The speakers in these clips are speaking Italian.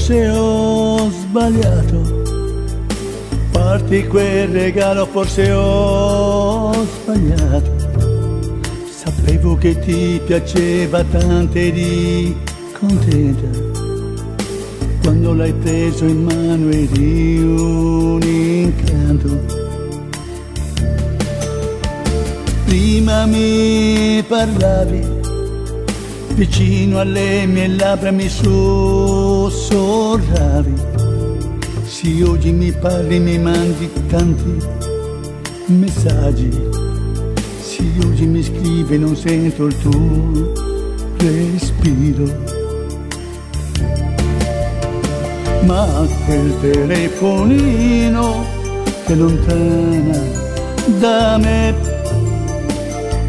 forse ho sbagliato. Farti quel regalo, forse ho sbagliato. Sapevo che ti piaceva tanto, eri contenta. Quando l'hai preso in mano eri un incanto. Prima mi parlavi, vicino alle mie labbra mi sussurravi. Sì, oggi mi parli, mi mandi tanti messaggi. Sì, oggi mi scrivi, non sento il tuo respiro. Ma quel telefonino che lontana da me,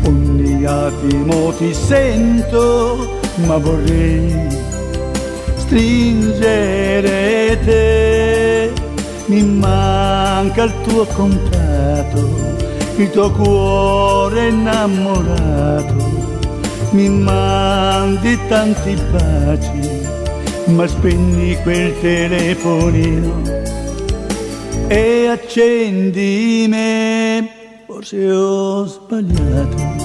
ogni attimo ti sento, ma vorrei stringere te. Mi manca il tuo contatto, il tuo cuore innamorato. Mi mandi tanti baci, ma spegni quel telefonino e accendi me. Forse ho sbagliato.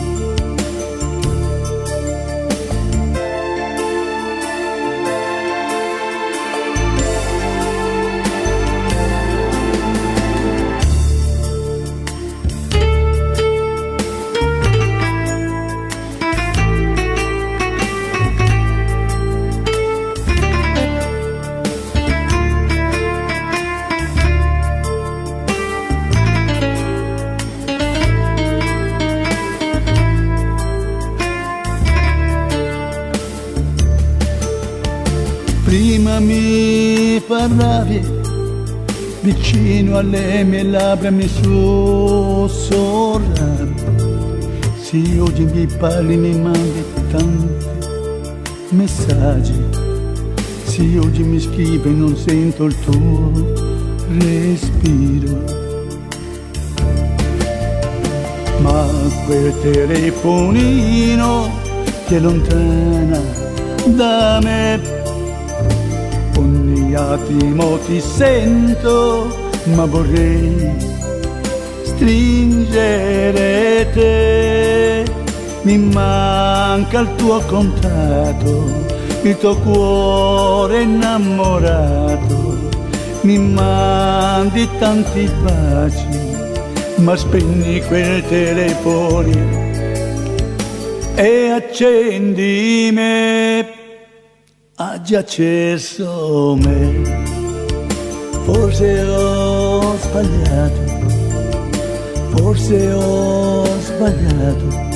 Prima mi parlavi, vicino alle mie labbra mi sussurravi. Sì, oggi mi parli, mi mandi tanti messaggi. Sì, oggi mi scrivi, non sento il tuo respiro. Ma quel telefonino che è lontana da me, ogni attimo ti sento, ma vorrei stringere te. Mi manca il tuo contatto, il tuo cuore innamorato. Mi mandi tanti baci, ma spegni quel telefonino e accendi me. Ha già acceso me. Forse ho sbagliato, forse ho sbagliato.